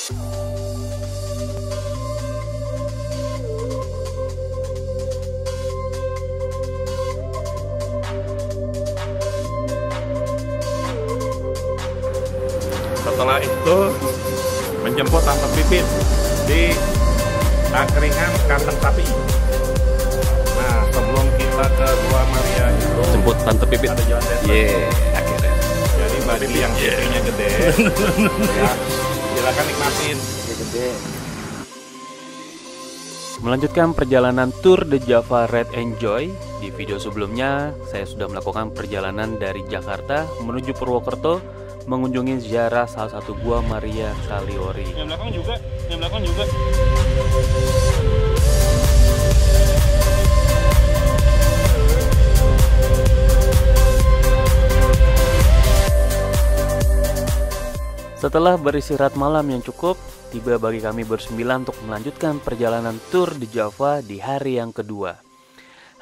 Setelah itu menjemput Tante Pipit di angkringan kandang sapi. Nah, sebelum kita ke Gua Maria itu jemput Tante Pipit. ada jalan desa. Akhirnya. Jadi Mbak Pipit yang pipinya gede, ya, silakan nikmatin. Gede. Melanjutkan perjalanan Tour de Java Red Enjoy. Di video sebelumnya saya sudah melakukan perjalanan dari Jakarta menuju Purwokerto, mengunjungi ziarah salah satu Gua Maria Kaliori. Yang belakang juga. Setelah beristirahat malam yang cukup, tiba bagi kami bersembilan untuk melanjutkan perjalanan Tour de Java di hari yang kedua.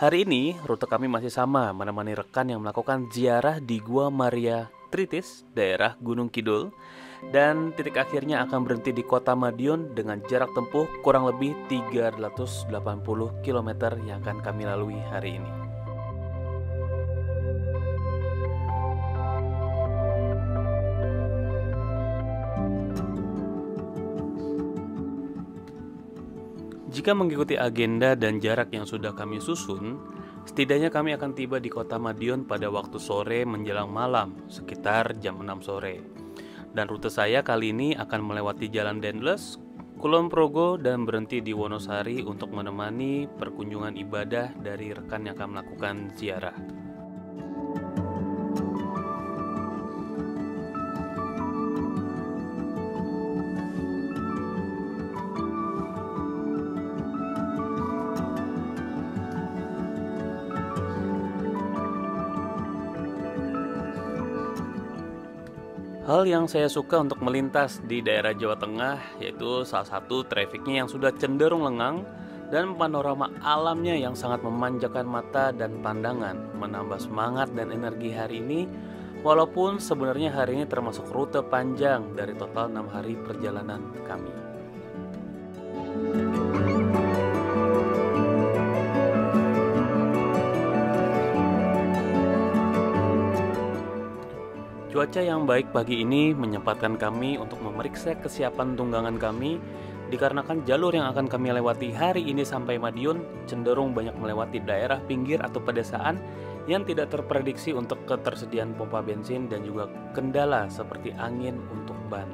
Hari ini rute kami masih sama, menemani rekan yang melakukan ziarah di Gua Maria Tritis, daerah Gunung Kidul, dan titik akhirnya akan berhenti di Kota Madiun dengan jarak tempuh kurang lebih 380 km yang akan kami lalui hari ini. Jika mengikuti agenda dan jarak yang sudah kami susun, setidaknya kami akan tiba di Kota Madiun pada waktu sore menjelang malam, sekitar jam 6 sore. Dan rute saya kali ini akan melewati Jalan Dendles, Kulon Progo, dan berhenti di Wonosari untuk menemani perkunjungan ibadah dari rekan yang akan melakukan ziarah. Hal yang saya suka untuk melintas di daerah Jawa Tengah yaitu salah satu trafiknya yang sudah cenderung lengang dan panorama alamnya yang sangat memanjakan mata dan pandangan, menambah semangat dan energi hari ini. Walaupun sebenarnya hari ini termasuk rute panjang dari total 6 hari perjalanan kami. Cuaca yang baik pagi ini menyempatkan kami untuk memeriksa kesiapan tunggangan kami, dikarenakan jalur yang akan kami lewati hari ini sampai Madiun cenderung banyak melewati daerah pinggir atau pedesaan yang tidak terprediksi untuk ketersediaan pompa bensin dan juga kendala seperti angin untuk ban.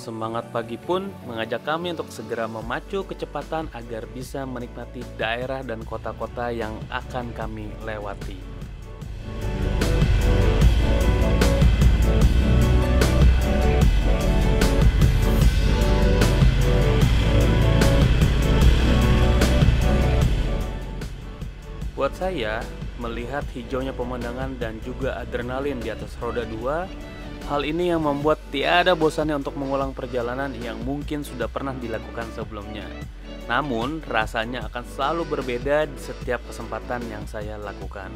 Semangat pagi pun mengajak kami untuk segera memacu kecepatan agar bisa menikmati daerah dan kota-kota yang akan kami lewati. Buat saya, melihat hijaunya pemandangan dan juga adrenalin di atas roda 2, hal ini yang membuat tiada bosannya untuk mengulang perjalanan yang mungkin sudah pernah dilakukan sebelumnya. Namun, rasanya akan selalu berbeda di setiap kesempatan yang saya lakukan.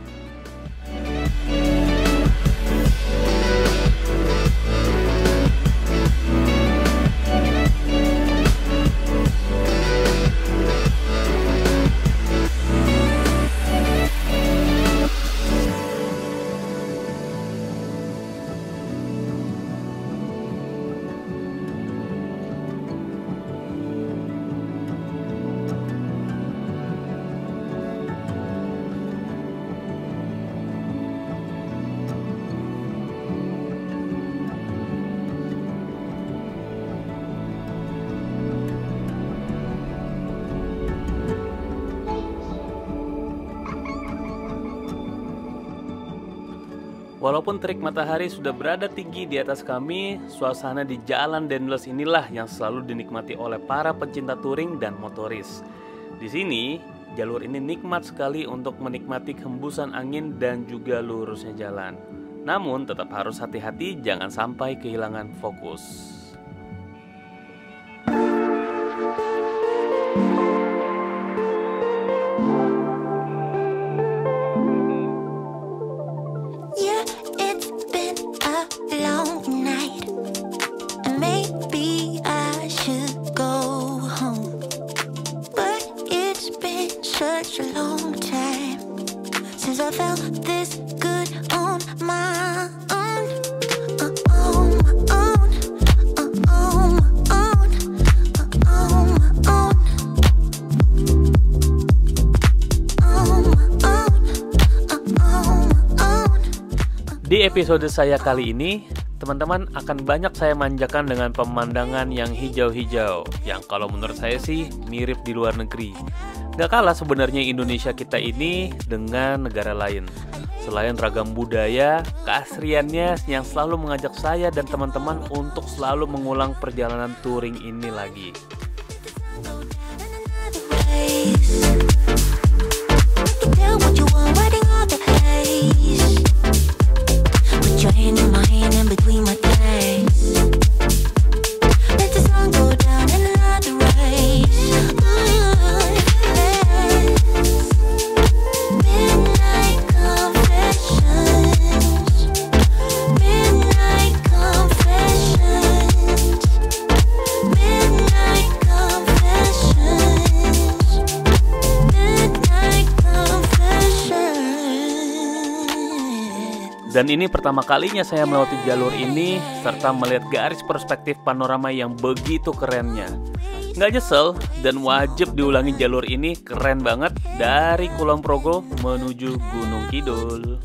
Walaupun terik matahari sudah berada tinggi di atas kami, suasana di Jalan Dendles inilah yang selalu dinikmati oleh para pecinta touring dan motoris. Di sini, jalur ini nikmat sekali untuk menikmati hembusan angin dan juga lurusnya jalan. Namun, tetap harus hati-hati jangan sampai kehilangan fokus. such a long time since I felt this good on my own. On my own. On my own. On my own. On my own. On my own. Di episode saya kali ini, teman-teman akan banyak saya manjakan dengan pemandangan yang hijau-hijau, yang kalau menurut saya sih mirip di luar negeri. Gak kalah sebenarnya Indonesia kita ini dengan negara lain. Selain ragam budaya, keasriannya yang selalu mengajak saya dan teman-teman untuk selalu mengulang perjalanan touring ini lagi. Dan ini pertama kalinya saya melewati jalur ini serta melihat garis perspektif panorama yang begitu kerennya. Nggak nyesel dan wajib diulangi jalur ini, keren banget, dari Kulon Progo menuju Gunung Kidul.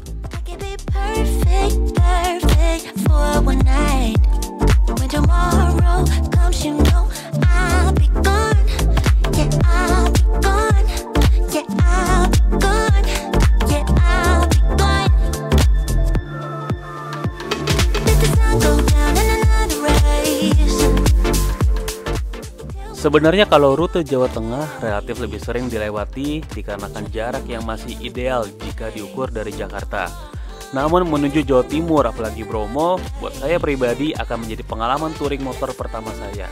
Sebenarnya kalau rute Jawa Tengah relatif lebih sering dilewati dikarenakan jarak yang masih ideal jika diukur dari Jakarta. Namun menuju Jawa Timur apalagi Bromo, buat saya pribadi akan menjadi pengalaman touring motor pertama saya.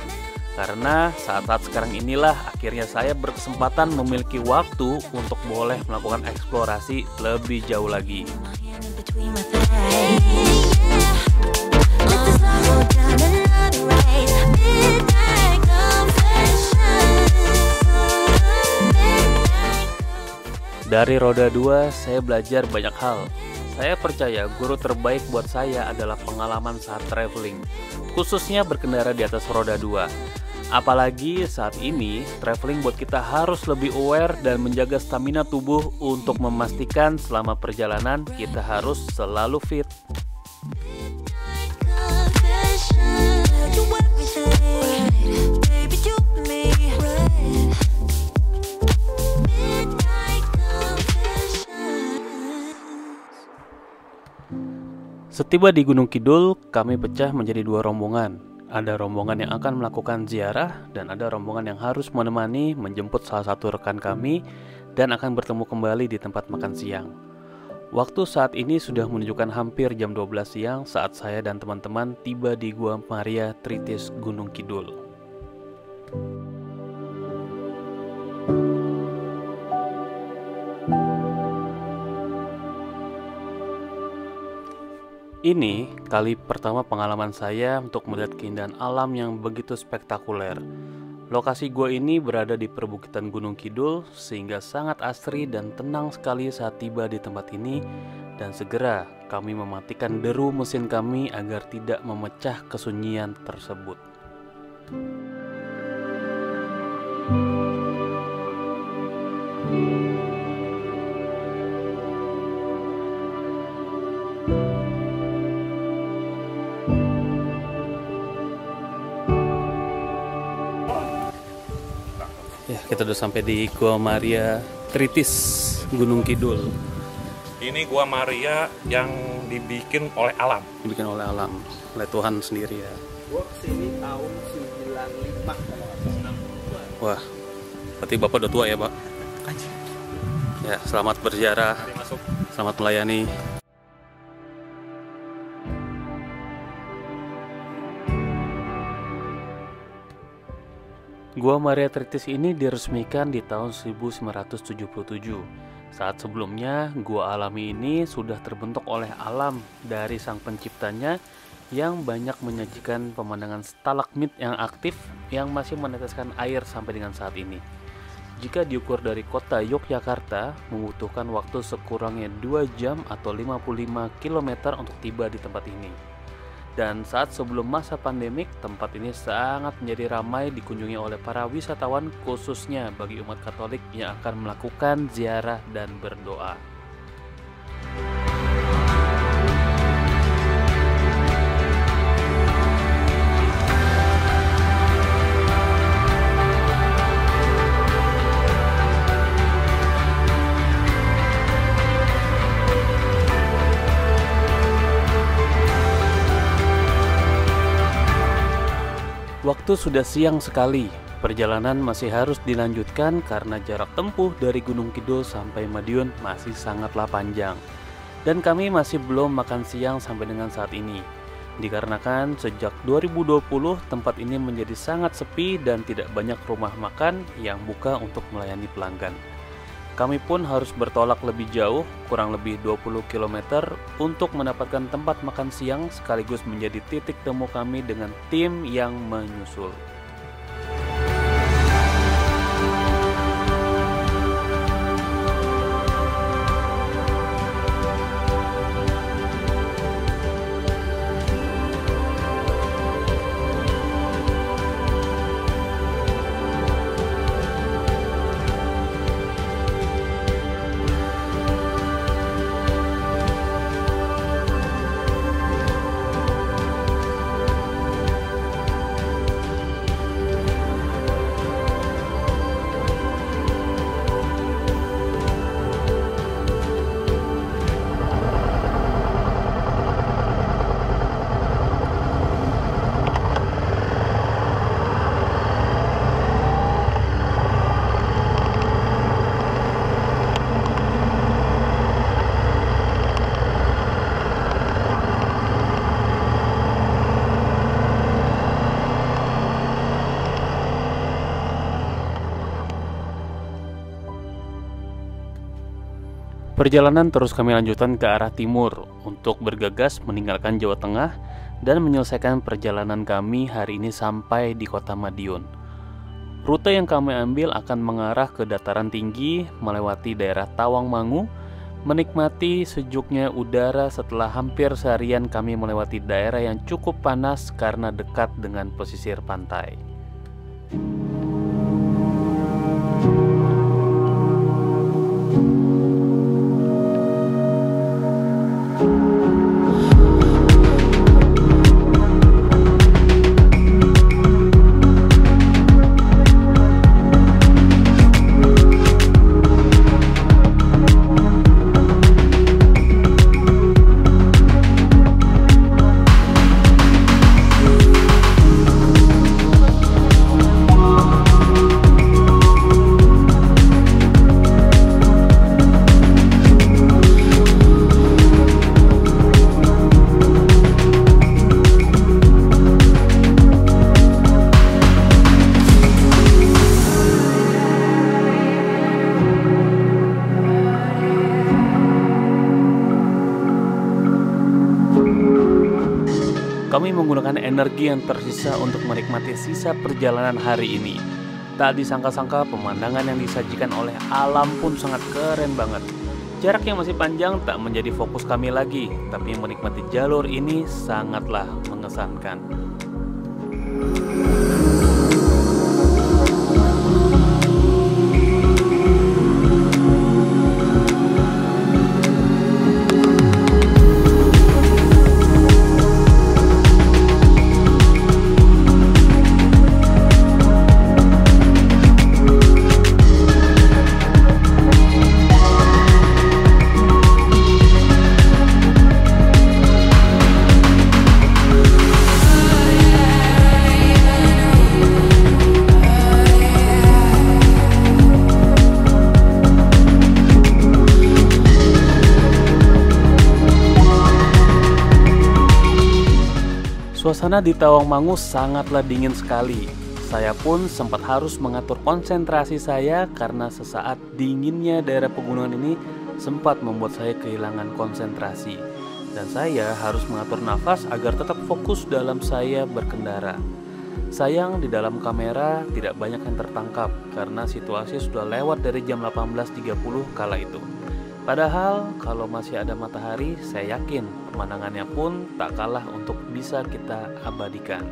Karena saat-saat sekarang inilah akhirnya saya berkesempatan memiliki waktu untuk boleh melakukan eksplorasi lebih jauh lagi. Dari roda 2, saya belajar banyak hal. Saya percaya guru terbaik buat saya adalah pengalaman saat traveling, khususnya berkendara di atas roda 2. Apalagi saat ini, traveling buat kita harus lebih aware dan menjaga stamina tubuh untuk memastikan selama perjalanan kita harus selalu fit. Setiba di Gunung Kidul, kami pecah menjadi dua rombongan. Ada rombongan yang akan melakukan ziarah dan ada rombongan yang harus menemani menjemput salah satu rekan kami dan akan bertemu kembali di tempat makan siang. Waktu saat ini sudah menunjukkan hampir jam 12 siang saat saya dan teman-teman tiba di Gua Maria Tritis Gunung Kidul. Ini kali pertama pengalaman saya untuk melihat keindahan alam yang begitu spektakuler. Lokasi gua ini berada di perbukitan Gunung Kidul sehingga sangat asri dan tenang sekali saat tiba di tempat ini, dan segera kami mematikan deru mesin kami agar tidak memecah kesunyian tersebut. Ya, kita udah sampai di Gua Maria Tritis Gunung Kidul. Ini Gua Maria yang dibikin oleh alam. Dibikin oleh alam, oleh Tuhan sendiri ya. Gua kesini tahun 95. Wah, berarti Bapak udah tua ya, Pak? Ya, selamat berziarah. Selamat melayani. Gua Maria Tritis ini diresmikan di tahun 1977. Saat sebelumnya, gua alami ini sudah terbentuk oleh alam dari sang penciptanya yang banyak menyajikan pemandangan stalagmit yang aktif yang masih meneteskan air sampai dengan saat ini. jika diukur dari kota Yogyakarta membutuhkan waktu sekurangnya 2 jam atau 55 km untuk tiba di tempat ini. Dan saat sebelum masa pandemik, tempat ini sangat menjadi ramai dikunjungi oleh para wisatawan, khususnya bagi umat Katolik yang akan melakukan ziarah dan berdoa. Waktu sudah siang sekali, perjalanan masih harus dilanjutkan karena jarak tempuh dari Gunung Kidul sampai Madiun masih sangatlah panjang. Dan kami masih belum makan siang sampai dengan saat ini. Dikarenakan sejak 2020 tempat ini menjadi sangat sepi dan tidak banyak rumah makan yang buka untuk melayani pelanggan. Kami pun harus bertolak lebih jauh, kurang lebih 20 km untuk mendapatkan tempat makan siang sekaligus menjadi titik temu kami dengan tim yang menyusul. Perjalanan terus kami lanjutkan ke arah timur untuk bergegas meninggalkan Jawa Tengah dan menyelesaikan perjalanan kami hari ini sampai di kota Madiun. Rute yang kami ambil akan mengarah ke dataran tinggi, melewati daerah Tawangmangu, menikmati sejuknya udara setelah hampir seharian kami melewati daerah yang cukup panas karena dekat dengan pesisir pantai. Kami menggunakan energi yang tersisa untuk menikmati sisa perjalanan hari ini. Tak disangka-sangka pemandangan yang disajikan oleh alam pun sangat keren banget. Jarak yang masih panjang tak menjadi fokus kami lagi, tapi menikmati jalur ini sangatlah mengesankan. Suasana di Tawangmangu sangatlah dingin sekali. Saya pun sempat harus mengatur konsentrasi saya karena sesaat dinginnya daerah pegunungan ini sempat membuat saya kehilangan konsentrasi. Dan saya harus mengatur nafas agar tetap fokus dalam saya berkendara. Sayang di dalam kamera tidak banyak yang tertangkap karena situasi sudah lewat dari jam 18.30 kala itu. Padahal kalau masih ada matahari, saya yakin pemandangannya pun tak kalah untuk bisa kita abadikan.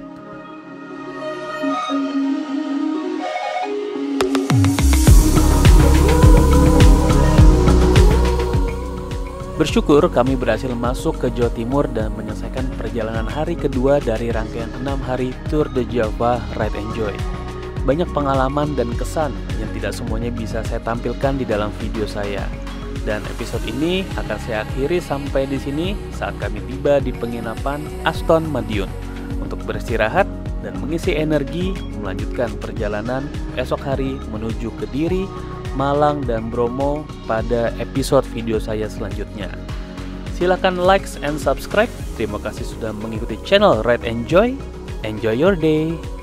Bersyukur kami berhasil masuk ke Jawa Timur dan menyelesaikan perjalanan hari kedua dari rangkaian 6 hari Tour de Java Ride and Joy. Banyak pengalaman dan kesan yang tidak semuanya bisa saya tampilkan di dalam video saya. Dan episode ini akan saya akhiri sampai di sini saat kami tiba di penginapan Aston Madiun untuk beristirahat dan mengisi energi melanjutkan perjalanan esok hari menuju Kediri, Malang, dan Bromo pada episode video saya selanjutnya. Silakan like and subscribe. Terima kasih sudah mengikuti channel Ride and Joy. Enjoy your day.